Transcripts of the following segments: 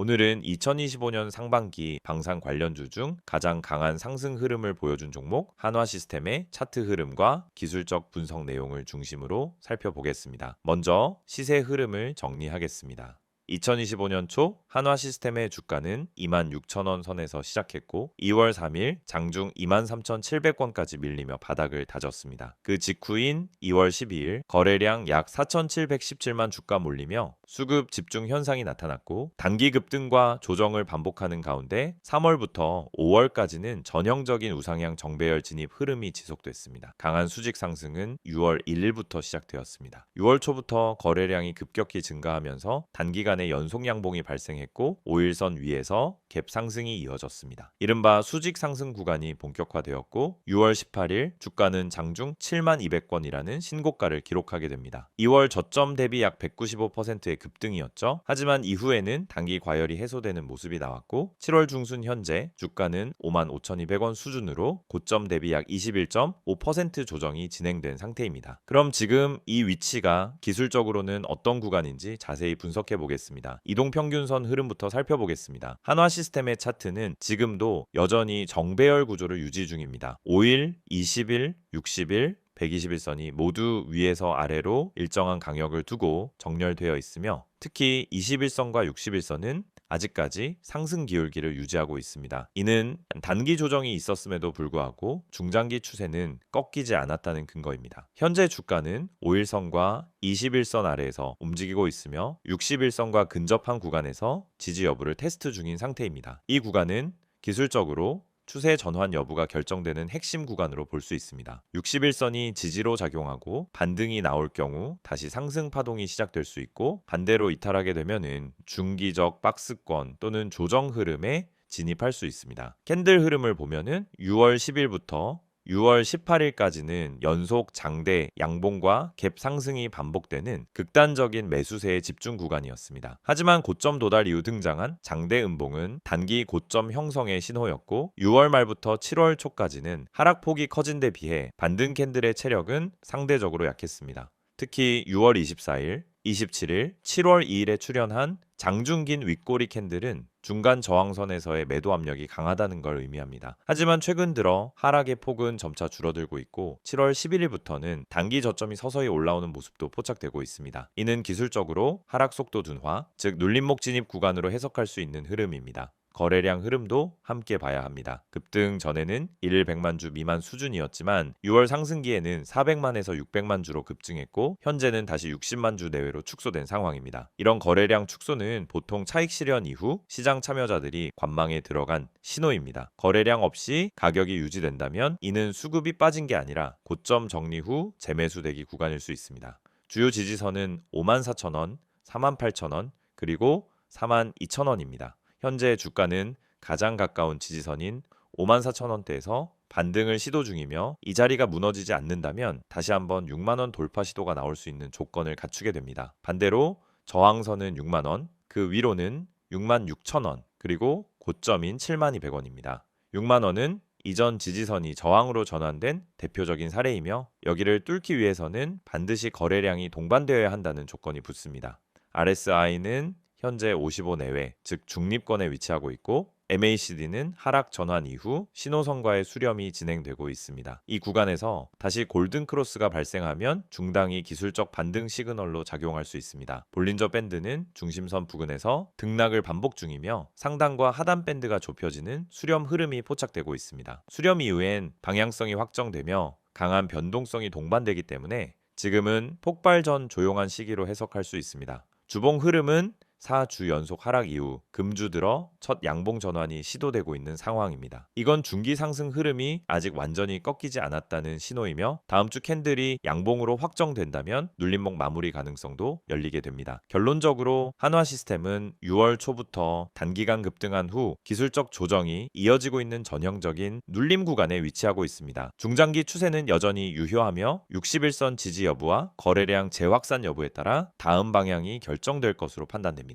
오늘은 2025년 상반기 방산 관련주 중 가장 강한 상승 흐름을 보여준 종목 한화시스템의 차트 흐름과 기술적 분석 내용을 중심으로 살펴보겠습니다. 먼저 시세 흐름을 정리하겠습니다. 2025년 초 한화시스템의 주가는 26,000원 선에서 시작했고 2월 3일 장중 23,700원까지 밀리며 바닥을 다졌습니다. 그 직후인 2월 12일 거래량 약 4,717만 주가 몰리며 수급 집중 현상이 나타났고 단기 급등과 조정을 반복하는 가운데 3월부터 5월까지는 전형적인 우상향 정배열 진입 흐름이 지속됐습니다. 강한 수직 상승은 6월 1일부터 시작되었습니다. 6월 초부터 거래량이 급격히 증가하면서 단기간에 연속 양봉이 발생했고 5일선 위에서 갭 상승이 이어졌습니다. 이른바 수직 상승 구간이 본격화되었고 6월 18일 주가는 장중 72,200원이라는 신고가를 기록하게 됩니다. 2월 저점 대비 약 195%의 급등이었죠. 하지만 이후에는 단기 과열이 해소되는 모습이 나왔고 7월 중순 현재 주가는 55,200원 수준으로 고점 대비 약 21.5% 조정이 진행된 상태입니다. 그럼 지금 이 위치가 기술적으로는 어떤 구간인지 자세히 분석해 보겠습니다. 이동평균선 흐름부터 살펴보겠습니다. 한화시스템의 차트는 지금도 여전히 정배열 구조를 유지 중입니다. 5일, 20일, 60일, 121선이 모두 위에서 아래로 일정한 강역을 두고 정렬되어 있으며 특히 21선과 61선은 아직까지 상승 기울기를 유지하고 있습니다. 이는 단기 조정이 있었음에도 불구하고 중장기 추세는 꺾이지 않았다는 근거입니다. 현재 주가는 5일선과 21선 아래에서 움직이고 있으며 61선과 근접한 구간에서 지지 여부를 테스트 중인 상태입니다. 이 구간은 기술적으로 추세 전환 여부가 결정되는 핵심 구간으로 볼 수 있습니다. 61선이 지지로 작용하고 반등이 나올 경우 다시 상승 파동이 시작될 수 있고 반대로 이탈하게 되면은 중기적 박스권 또는 조정 흐름에 진입할 수 있습니다. 캔들 흐름을 보면은 6월 10일부터 6월 18일까지는 연속 장대 양봉과 갭 상승이 반복되는 극단적인 매수세의 집중 구간이었습니다. 하지만 고점 도달 이후 등장한 장대 음봉은 단기 고점 형성의 신호였고 6월 말부터 7월 초까지는 하락폭이 커진 데 비해 반등 캔들의 체력은 상대적으로 약했습니다. 특히 6월 24일, 27일, 7월 2일에 출현한 장중긴 윗꼬리 캔들은 중간 저항선에서의 매도 압력이 강하다는 걸 의미합니다. 하지만 최근 들어 하락의 폭은 점차 줄어들고 있고 7월 11일부터는 단기 저점이 서서히 올라오는 모습도 포착되고 있습니다. 이는 기술적으로 하락 속도 둔화, 즉 눌림목 진입 구간으로 해석할 수 있는 흐름입니다. 거래량 흐름도 함께 봐야 합니다. 급등 전에는 1일 100만 주 미만 수준이었지만 6월 상승기에는 400만에서 600만 주로 급증했고 현재는 다시 60만 주 내외로 축소된 상황입니다. 이런 거래량 축소는 보통 차익 실현 이후 시장 참여자들이 관망에 들어간 신호입니다. 거래량 없이 가격이 유지된다면 이는 수급이 빠진 게 아니라 고점 정리 후 재매수되기 구간일 수 있습니다. 주요 지지선은 54,000원, 48,000원, 그리고 42,000원입니다. 현재 주가는 가장 가까운 지지선인 54,000원대에서 반등을 시도 중이며 이 자리가 무너지지 않는다면 다시 한번 6만원 돌파 시도가 나올 수 있는 조건을 갖추게 됩니다. 반대로 저항선은 6만원, 그 위로는 66,000원, 그리고 고점인 72,000원입니다. 6만원은 이전 지지선이 저항으로 전환된 대표적인 사례이며 여기를 뚫기 위해서는 반드시 거래량이 동반되어야 한다는 조건이 붙습니다. RSI는 현재 55 내외, 즉 중립권에 위치하고 있고 MACD는 하락 전환 이후 신호선과의 수렴이 진행되고 있습니다. 이 구간에서 다시 골든 크로스가 발생하면 중당이 기술적 반등 시그널로 작용할 수 있습니다. 볼린저 밴드는 중심선 부근에서 등락을 반복 중이며 상단과 하단 밴드가 좁혀지는 수렴 흐름이 포착되고 있습니다. 수렴 이후엔 방향성이 확정되며 강한 변동성이 동반되기 때문에 지금은 폭발 전 조용한 시기로 해석할 수 있습니다. 주봉 흐름은 4주 연속 하락 이후 금주 들어 첫 양봉 전환이 시도되고 있는 상황입니다. 이건 중기 상승 흐름이 아직 완전히 꺾이지 않았다는 신호이며 다음 주 캔들이 양봉으로 확정된다면 눌림목 마무리 가능성도 열리게 됩니다. 결론적으로 한화시스템은 6월 초부터 단기간 급등한 후 기술적 조정이 이어지고 있는 전형적인 눌림 구간에 위치하고 있습니다. 중장기 추세는 여전히 유효하며 61선 지지 여부와 거래량 재확산 여부에 따라 다음 방향이 결정될 것으로 판단됩니다.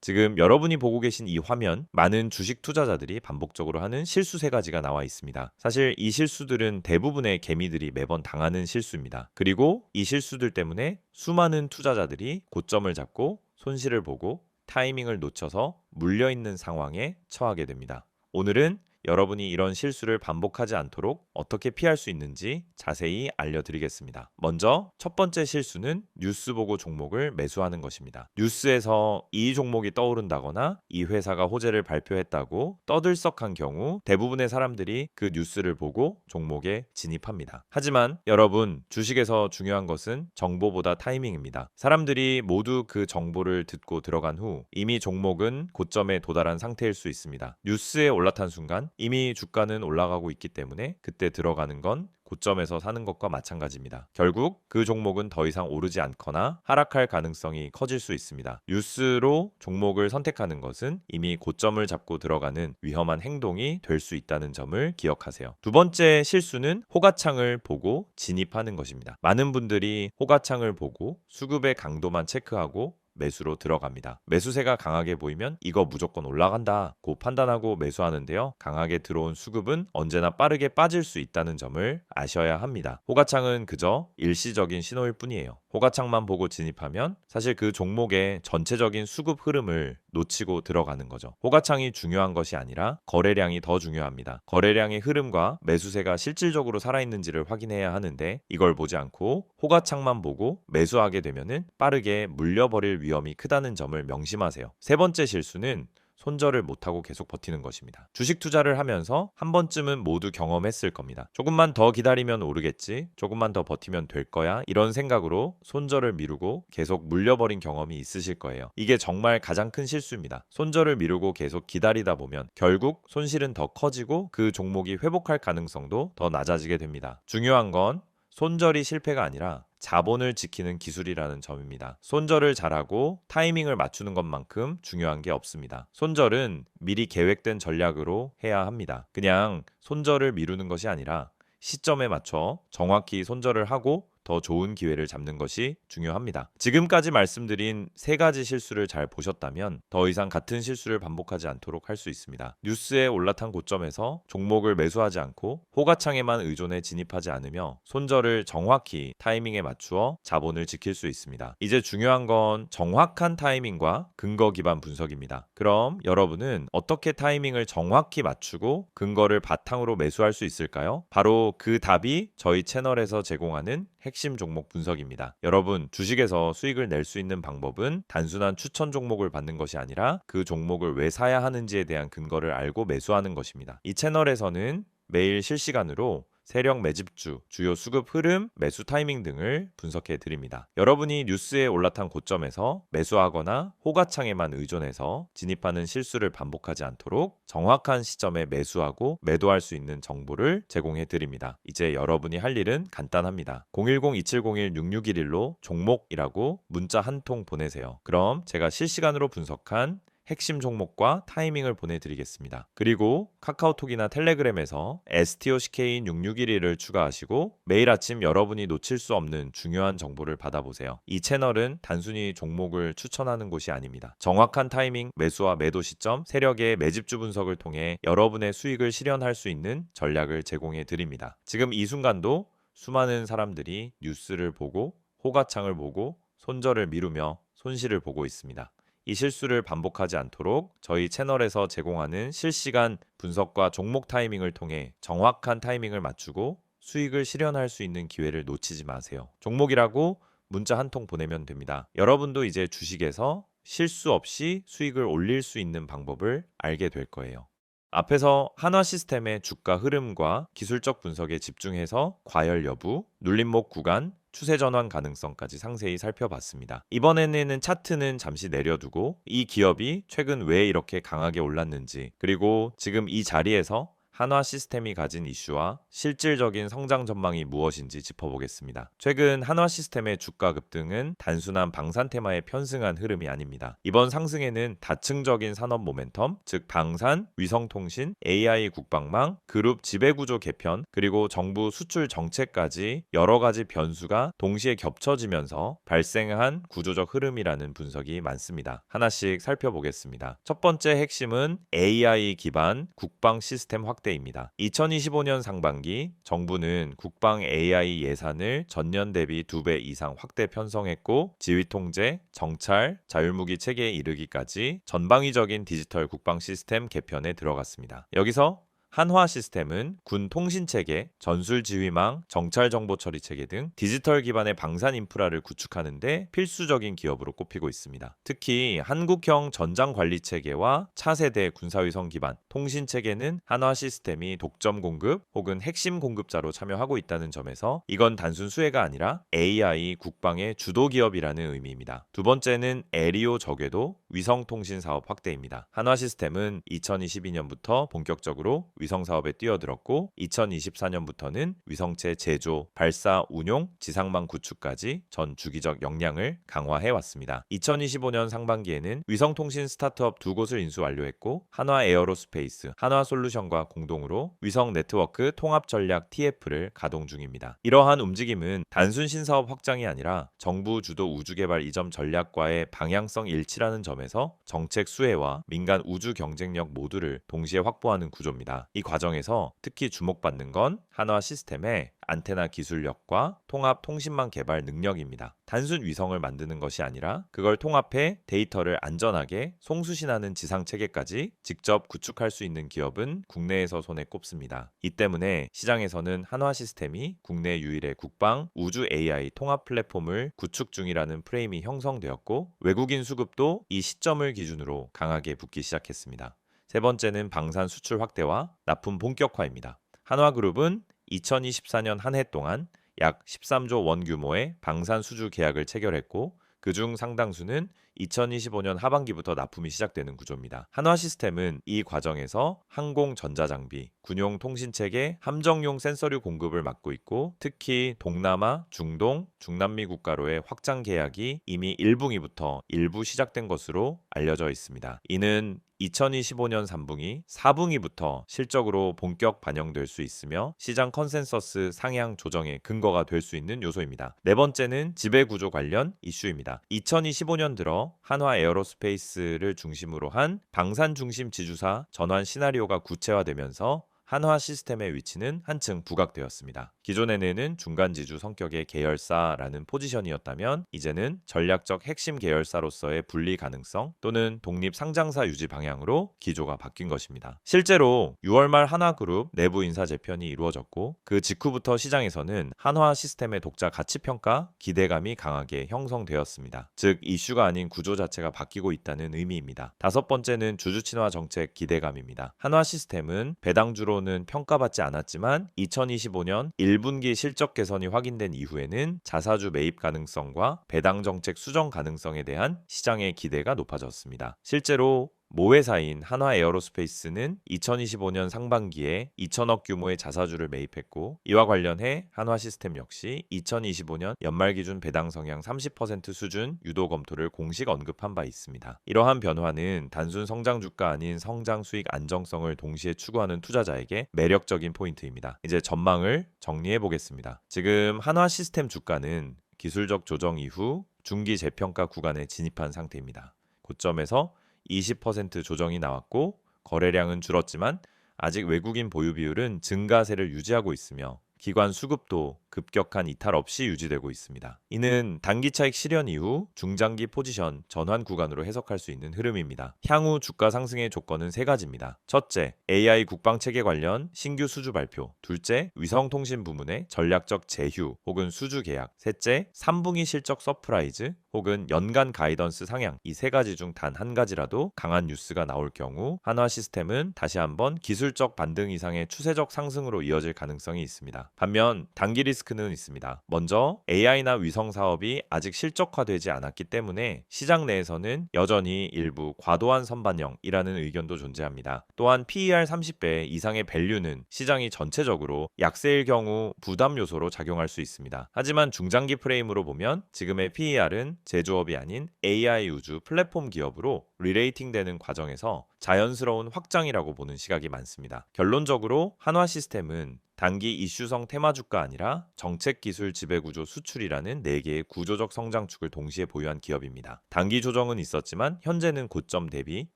지금 여러분이 보고 계신 이 화면, 많은 주식 투자자들이 반복적으로 하는 실수 3가지가 나와 있습니다. 사실 이 실수들은 대부분의 개미들이 매번 당하는 실수입니다. 그리고 이 실수들 때문에 수많은 투자자들이 고점을 잡고 손실을 보고 타이밍을 놓쳐서 물려있는 상황에 처하게 됩니다. 오늘은 여러분이 이런 실수를 반복하지 않도록 어떻게 피할 수 있는지 자세히 알려드리겠습니다. 먼저 첫 번째 실수는 뉴스 보고 종목을 매수하는 것입니다. 뉴스에서 이 종목이 떠오른다거나 이 회사가 호재를 발표했다고 떠들썩한 경우 대부분의 사람들이 그 뉴스를 보고 종목에 진입합니다. 하지만 여러분, 주식에서 중요한 것은 정보보다 타이밍입니다. 사람들이 모두 그 정보를 듣고 들어간 후 이미 종목은 고점에 도달한 상태일 수 있습니다. 뉴스에 올라탄 순간 이미 주가는 올라가고 있기 때문에 그때 들어가는 건 고점에서 사는 것과 마찬가지입니다. 결국 그 종목은 더 이상 오르지 않거나 하락할 가능성이 커질 수 있습니다. 뉴스로 종목을 선택하는 것은 이미 고점을 잡고 들어가는 위험한 행동이 될 수 있다는 점을 기억하세요. 두 번째 실수는 호가창을 보고 진입하는 것입니다. 많은 분들이 호가창을 보고 수급의 강도만 체크하고 매수로 들어갑니다. 매수세가 강하게 보이면 이거 무조건 올라간다고 판단하고 매수하는데요. 강하게 들어온 수급은 언제나 빠르게 빠질 수 있다는 점을 아셔야 합니다. 호가창은 그저 일시적인 신호일 뿐이에요. 호가창만 보고 진입하면 사실 그 종목의 전체적인 수급 흐름을 놓치고 들어가는 거죠. 호가창이 중요한 것이 아니라 거래량이 더 중요합니다. 거래량의 흐름과 매수세가 실질적으로 살아있는지를 확인해야 하는데 이걸 보지 않고 호가창만 보고 매수하게 되면은 빠르게 물려버릴 위험이 크다는 점을 명심하세요. 세 번째 실수는 손절을 못하고 계속 버티는 것입니다. 주식 투자를 하면서 한 번쯤은 모두 경험했을 겁니다. 조금만 더 기다리면 오르겠지, 조금만 더 버티면 될 거야, 이런 생각으로 손절을 미루고 계속 물려버린 경험이 있으실 거예요. 이게 정말 가장 큰 실수입니다. 손절을 미루고 계속 기다리다 보면 결국 손실은 더 커지고 그 종목이 회복할 가능성도 더 낮아지게 됩니다. 중요한 건 손절이 실패가 아니라 자본을 지키는 기술이라는 점입니다. 손절을 잘하고 타이밍을 맞추는 것만큼 중요한 게 없습니다. 손절은 미리 계획된 전략으로 해야 합니다. 그냥 손절을 미루는 것이 아니라 시점에 맞춰 정확히 손절을 하고 더 좋은 기회를 잡는 것이 중요합니다. 지금까지 말씀드린 세 가지 실수를 잘 보셨다면 더 이상 같은 실수를 반복하지 않도록 할 수 있습니다. 뉴스에 올라탄 고점에서 종목을 매수하지 않고 호가창에만 의존해 진입하지 않으며 손절을 정확히 타이밍에 맞추어 자본을 지킬 수 있습니다. 이제 중요한 건 정확한 타이밍과 근거 기반 분석입니다. 그럼 여러분은 어떻게 타이밍을 정확히 맞추고 근거를 바탕으로 매수할 수 있을까요? 바로 그 답이 저희 채널에서 제공하는 핵심 종목 분석입니다. 여러분, 주식에서 수익을 낼 수 있는 방법은 단순한 추천 종목을 받는 것이 아니라 그 종목을 왜 사야 하는지에 대한 근거를 알고 매수하는 것입니다. 이 채널에서는 매일 실시간으로 세력 매집주, 주요 수급 흐름, 매수 타이밍 등을 분석해 드립니다. 여러분이 뉴스에 올라탄 고점에서 매수하거나 호가창에만 의존해서 진입하는 실수를 반복하지 않도록 정확한 시점에 매수하고 매도할 수 있는 정보를 제공해 드립니다. 이제 여러분이 할 일은 간단합니다. 010-2701-6611로 종목이라고 문자 한 통 보내세요. 그럼 제가 실시간으로 분석한 핵심 종목과 타이밍을 보내드리겠습니다. 그리고 카카오톡이나 텔레그램에서 STOCK인 6611을 추가하시고 매일 아침 여러분이 놓칠 수 없는 중요한 정보를 받아보세요. 이 채널은 단순히 종목을 추천하는 곳이 아닙니다. 정확한 타이밍, 매수와 매도 시점, 세력의 매집주 분석을 통해 여러분의 수익을 실현할 수 있는 전략을 제공해 드립니다. 지금 이 순간도 수많은 사람들이 뉴스를 보고 호가창을 보고 손절을 미루며 손실을 보고 있습니다. 이 실수를 반복하지 않도록 저희 채널에서 제공하는 실시간 분석과 종목 타이밍을 통해 정확한 타이밍을 맞추고 수익을 실현할 수 있는 기회를 놓치지 마세요. 종목이라고 문자 한 통 보내면 됩니다. 여러분도 이제 주식에서 실수 없이 수익을 올릴 수 있는 방법을 알게 될 거예요. 앞에서 한화시스템의 주가 흐름과 기술적 분석에 집중해서 과열 여부, 눌림목 구간, 추세 전환 가능성까지 상세히 살펴봤습니다. 이번에는 차트는 잠시 내려두고 이 기업이 최근 왜 이렇게 강하게 올랐는지, 그리고 지금 이 자리에서 한화시스템이 가진 이슈와 실질적인 성장 전망이 무엇인지 짚어보겠습니다. 최근 한화시스템의 주가 급등은 단순한 방산 테마에 편승한 흐름이 아닙니다. 이번 상승에는 다층적인 산업 모멘텀, 즉 방산, 위성통신, AI 국방망, 그룹 지배구조 개편, 그리고 정부 수출 정책까지 여러 가지 변수가 동시에 겹쳐지면서 발생한 구조적 흐름이라는 분석이 많습니다. 하나씩 살펴보겠습니다. 첫 번째 핵심은 AI 기반 국방 시스템 확대 확대입니다. 2025년 상반기 정부는 국방 AI 예산을 전년 대비 2배 이상 확대 편성했고 지휘통제, 정찰, 자율무기 체계에 이르기까지 전방위적인 디지털 국방 시스템 개편에 들어갔습니다. 여기서 한화 시스템은 군 통신체계, 전술지휘망, 정찰정보처리체계 등 디지털 기반의 방산 인프라를 구축하는 데 필수적인 기업으로 꼽히고 있습니다. 특히 한국형 전장관리체계와 차세대 군사위성 기반 통신체계는 한화 시스템이 독점 공급 혹은 핵심 공급자로 참여하고 있다는 점에서 이건 단순 수혜가 아니라 AI 국방의 주도 기업이라는 의미입니다. 두 번째는 에리오 저궤도 위성통신 사업 확대입니다. 한화 시스템은 2022년부터 본격적으로 위성 사업에 뛰어들었고 2024년부터는 위성체 제조, 발사, 운용, 지상망 구축까지 전 주기적 역량을 강화해 왔습니다. 2025년 상반기에는 위성통신 스타트업 2곳을 인수 완료했고 한화 에어로스페이스, 한화 솔루션과 공동으로 위성 네트워크 통합 전략 TF를 가동 중입니다. 이러한 움직임은 단순 신사업 확장이 아니라 정부 주도 우주개발 이점 전략과의 방향성 일치라는 점에서 정책 수혜와 민간 우주 경쟁력 모두를 동시에 확보하는 구조입니다. 이 과정에서 특히 주목받는 건 한화 시스템의 안테나 기술력과 통합 통신망 개발 능력입니다. 단순 위성을 만드는 것이 아니라 그걸 통합해 데이터를 안전하게 송수신하는 지상 체계까지 직접 구축할 수 있는 기업은 국내에서 손에 꼽습니다. 이 때문에 시장에서는 한화 시스템이 국내 유일의 국방 우주 AI 통합 플랫폼을 구축 중이라는 프레임이 형성되었고 외국인 수급도 이 시점을 기준으로 강하게 붙기 시작했습니다. 세 번째는 방산 수출 확대와 납품 본격화입니다. 한화그룹은 2024년 한 해 동안 약 13조 원 규모의 방산 수주 계약을 체결했고 그중 상당수는 2025년 하반기부터 납품이 시작되는 구조입니다. 한화 시스템은 이 과정에서 항공 전자장비, 군용 통신체계, 함정용 센서류 공급을 맡고 있고 특히 동남아, 중동, 중남미 국가로의 확장 계약이 이미 1분기부터 일부 시작된 것으로 알려져 있습니다. 이는 2025년 3분기, 4분기부터 실적으로 본격 반영될 수 있으며 시장 컨센서스 상향 조정의 근거가 될 수 있는 요소입니다. 네 번째는 지배구조 관련 이슈입니다. 2025년 들어 한화 에어로스페이스를 중심으로 한 방산 중심 지주사 전환 시나리오가 구체화되면서 한화 시스템의 위치는 한층 부각되었습니다. 기존에는 중간 지주 성격의 계열사라는 포지션이었다면 이제는 전략적 핵심 계열사로서의 분리 가능성 또는 독립 상장사 유지 방향으로 기조가 바뀐 것입니다. 실제로 6월 말 한화그룹 내부 인사 재편이 이루어졌고 그 직후부터 시장에서는 한화 시스템의 독자 가치 평가 기대감이 강하게 형성되었습니다. 즉 이슈가 아닌 구조 자체가 바뀌고 있다는 의미입니다. 다섯 번째는 주주 친화 정책 기대감입니다. 한화 시스템은 배당주로 는 평가받지 않았지만 2025년 1분기 실적 개선이 확인된 이후에는 자사주 매입 가능성과 배당 정책 수정 가능성에 대한 시장의 기대가 높아졌습니다. 실제로 모회사인 한화 에어로스페이스는 2025년 상반기에 2천억 규모의 자사주를 매입했고 이와 관련해 한화 시스템 역시 2025년 연말 기준 배당 성향 30% 수준 유도 검토를 공식 언급한 바 있습니다. 이러한 변화는 단순 성장 주가 아닌 성장 수익 안정성을 동시에 추구하는 투자자에게 매력적인 포인트입니다. 이제 전망을 정리해 보겠습니다. 지금 한화 시스템 주가는 기술적 조정 이후 중기 재평가 구간에 진입한 상태입니다. 고점에서 20% 조정이 나왔고 거래량은 줄었지만 아직 외국인 보유 비율은 증가세를 유지하고 있으며 기관 수급도 급격한 이탈 없이 유지되고 있습니다. 이는 단기 차익 실현 이후 중장기 포지션 전환 구간으로 해석할 수 있는 흐름입니다. 향후 주가 상승의 조건은 세 가지입니다. 첫째, AI 국방 체계 관련 신규 수주 발표. 둘째, 위성통신 부문의 전략적 제휴 혹은 수주 계약. 셋째, 3분기 실적 서프라이즈 혹은 연간 가이던스 상향. 이 세 가지 중 단 한 가지라도 강한 뉴스가 나올 경우 한화 시스템은 다시 한번 기술적 반등 이상의 추세적 상승으로 이어질 가능성이 있습니다. 반면 단기 리스크는 있습니다. 먼저 AI나 위성 사업이 아직 실적화되지 않았기 때문에 시장 내에서는 여전히 일부 과도한 선반영이라는 의견도 존재합니다. 또한 PER 30배 이상의 밸류는 시장이 전체적으로 약세일 경우 부담 요소로 작용할 수 있습니다. 하지만 중장기 프레임으로 보면 지금의 PER은 제조업이 아닌 AI 우주 플랫폼 기업으로 리레이팅되는 과정에서 자연스러운 확장이라고 보는 시각이 많습니다. 결론적으로 한화 시스템은 단기 이슈성 테마주가 아니라 정책 기술 지배구조 수출이라는 4개의 구조적 성장축을 동시에 보유한 기업입니다. 단기 조정은 있었지만 현재는 고점 대비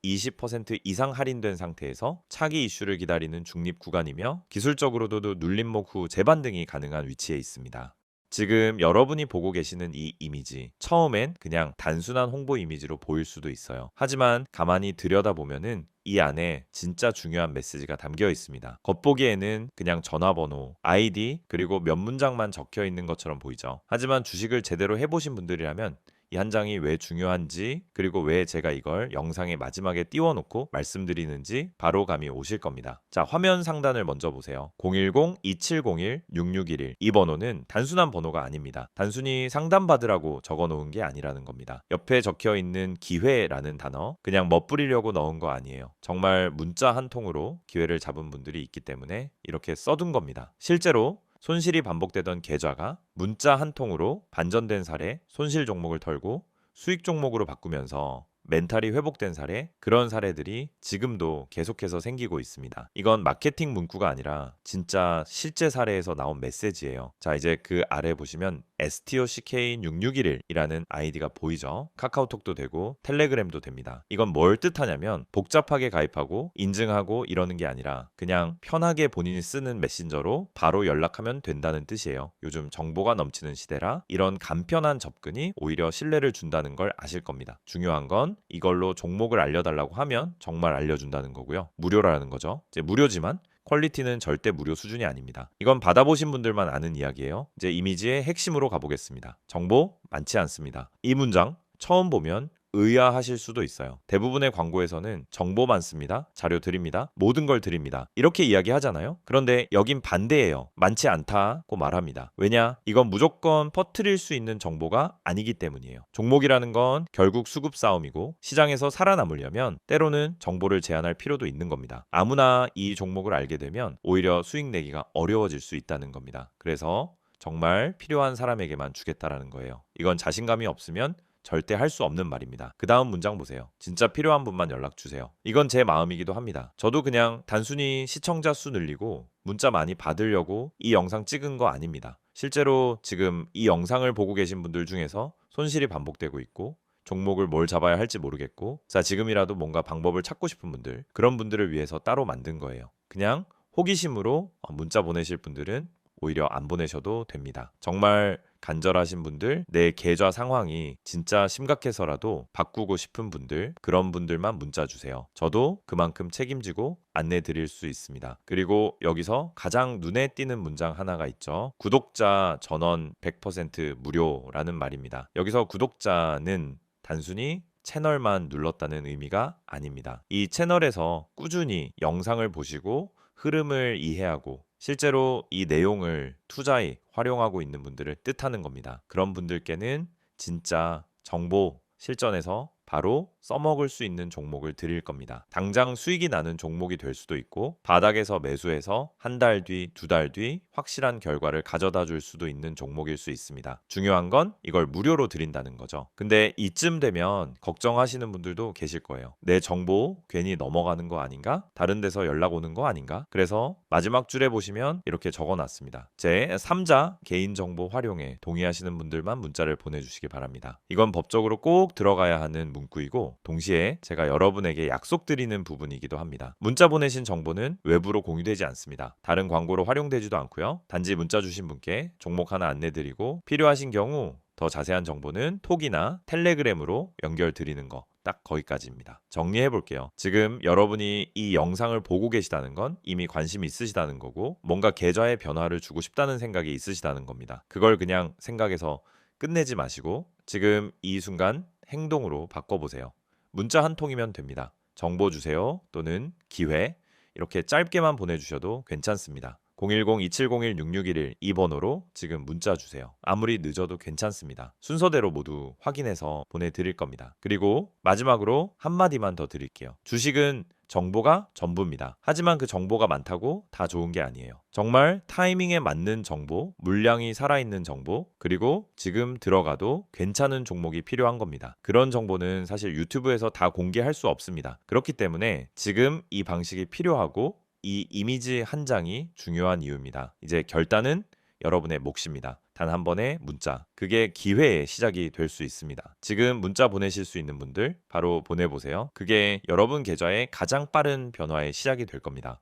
20% 이상 할인된 상태에서 차기 이슈를 기다리는 중립 구간이며 기술적으로도 눌림목 후 재반등이 가능한 위치에 있습니다. 지금 여러분이 보고 계시는 이 이미지, 처음엔 그냥 단순한 홍보 이미지로 보일 수도 있어요. 하지만 가만히 들여다보면은 이 안에 진짜 중요한 메시지가 담겨 있습니다. 겉보기에는 그냥 전화번호, 아이디, 그리고 몇 문장만 적혀 있는 것처럼 보이죠. 하지만 주식을 제대로 해보신 분들이라면 이 한 장이 왜 중요한지, 그리고 왜 제가 이걸 영상의 마지막에 띄워놓고 말씀드리는지 바로 감이 오실 겁니다. 자, 화면 상단을 먼저 보세요. 010-2701-6611. 이 번호는 단순한 번호가 아닙니다. 단순히 상담받으라고 적어놓은 게 아니라는 겁니다. 옆에 적혀 있는 기회라는 단어, 그냥 멋부리려고 넣은 거 아니에요. 정말 문자 한 통으로 기회를 잡은 분들이 있기 때문에 이렇게 써둔 겁니다. 실제로 손실이 반복되던 계좌가 문자 한 통으로 반전된 사례, 손실 종목을 털고 수익 종목으로 바꾸면서 멘탈이 회복된 사례, 그런 사례들이 지금도 계속해서 생기고 있습니다. 이건 마케팅 문구가 아니라 진짜 실제 사례에서 나온 메시지예요. 자, 이제 그 아래 보시면 STOCK6611이라는 아이디가 보이죠? 카카오톡도 되고 텔레그램도 됩니다. 이건 뭘 뜻하냐면 복잡하게 가입하고 인증하고 이러는 게 아니라 그냥 편하게 본인이 쓰는 메신저로 바로 연락하면 된다는 뜻이에요. 요즘 정보가 넘치는 시대라 이런 간편한 접근이 오히려 신뢰를 준다는 걸 아실 겁니다. 중요한 건 이걸로 종목을 알려달라고 하면 정말 알려준다는 거고요. 무료라는 거죠. 이제 무료지만 퀄리티는 절대 무료 수준이 아닙니다. 이건 받아보신 분들만 아는 이야기예요. 이제 이미지의 핵심으로 가보겠습니다. 정보 많지 않습니다. 이 문장 처음 보면 의아하실 수도 있어요. 대부분의 광고에서는 정보 많습니다. 자료 드립니다. 모든 걸 드립니다. 이렇게 이야기하잖아요. 그런데 여긴 반대예요. 많지 않다고 말합니다. 왜냐? 이건 무조건 퍼뜨릴 수 있는 정보가 아니기 때문이에요. 종목이라는 건 결국 수급 싸움이고 시장에서 살아남으려면 때로는 정보를 제한할 필요도 있는 겁니다. 아무나 이 종목을 알게 되면 오히려 수익 내기가 어려워질 수 있다는 겁니다. 그래서 정말 필요한 사람에게만 주겠다라는 거예요. 이건 자신감이 없으면 절대 할 수 없는 말입니다. 그 다음 문장 보세요. 진짜 필요한 분만 연락 주세요. 이건 제 마음이기도 합니다. 저도 그냥 단순히 시청자 수 늘리고 문자 많이 받으려고 이 영상 찍은 거 아닙니다. 실제로 지금 이 영상을 보고 계신 분들 중에서 손실이 반복되고 있고 종목을 뭘 잡아야 할지 모르겠고 자, 지금이라도 뭔가 방법을 찾고 싶은 분들, 그런 분들을 위해서 따로 만든 거예요. 그냥 호기심으로 문자 보내실 분들은 오히려 안 보내셔도 됩니다. 정말 간절하신 분들, 내 계좌 상황이 진짜 심각해서라도 바꾸고 싶은 분들, 그런 분들만 문자 주세요. 저도 그만큼 책임지고 안내 드릴 수 있습니다. 그리고 여기서 가장 눈에 띄는 문장 하나가 있죠. 구독자 전원 100% 무료라는 말입니다. 여기서 구독자는 단순히 채널만 눌렀다는 의미가 아닙니다. 이 채널에서 꾸준히 영상을 보시고 흐름을 이해하고 실제로 이 내용을 투자에 활용하고 있는 분들을 뜻하는 겁니다. 그런 분들께는 진짜 정보 실전에서 바로 써먹을 수 있는 종목을 드릴 겁니다. 당장 수익이 나는 종목이 될 수도 있고 바닥에서 매수해서 한 달 뒤, 2달 뒤 확실한 결과를 가져다 줄 수도 있는 종목일 수 있습니다. 중요한 건 이걸 무료로 드린다는 거죠. 근데 이쯤 되면 걱정하시는 분들도 계실 거예요. 내 정보 괜히 넘어가는 거 아닌가? 다른 데서 연락 오는 거 아닌가? 그래서 마지막 줄에 보시면 이렇게 적어놨습니다. 제 3자 개인정보 활용에 동의하시는 분들만 문자를 보내주시기 바랍니다. 이건 법적으로 꼭 들어가야 하는 문구이고 동시에 제가 여러분에게 약속드리는 부분이기도 합니다. 문자 보내신 정보는 외부로 공유되지 않습니다. 다른 광고로 활용되지도 않고요. 단지 문자 주신 분께 종목 하나 안내드리고 필요하신 경우 더 자세한 정보는 톡이나 텔레그램으로 연결드리는 거 딱 거기까지입니다. 정리해 볼게요. 지금 여러분이 이 영상을 보고 계시다는 건 이미 관심이 있으시다는 거고 뭔가 계좌에 변화를 주고 싶다는 생각이 있으시다는 겁니다. 그걸 그냥 생각해서 끝내지 마시고 지금 이 순간 행동으로 바꿔보세요. 문자 한 통이면 됩니다. 정보 주세요 또는 기회 이렇게 짧게만 보내주셔도 괜찮습니다. 010-2701-6611 이 번호로 지금 문자 주세요. 아무리 늦어도 괜찮습니다. 순서대로 모두 확인해서 보내드릴 겁니다. 그리고 마지막으로 한마디만 더 드릴게요. 주식은 정보가 전부입니다. 하지만 그 정보가 많다고 다 좋은 게 아니에요. 정말 타이밍에 맞는 정보, 물량이 살아있는 정보, 그리고 지금 들어가도 괜찮은 종목이 필요한 겁니다. 그런 정보는 사실 유튜브에서 다 공개할 수 없습니다. 그렇기 때문에 지금 이 방식이 필요하고 이 이미지 한 장이 중요한 이유입니다. 이제 결단은 여러분의 몫입니다. 단 한 번의 문자. 그게 기회의 시작이 될 수 있습니다. 지금 문자 보내실 수 있는 분들 바로 보내보세요. 그게 여러분 계좌의 가장 빠른 변화의 시작이 될 겁니다.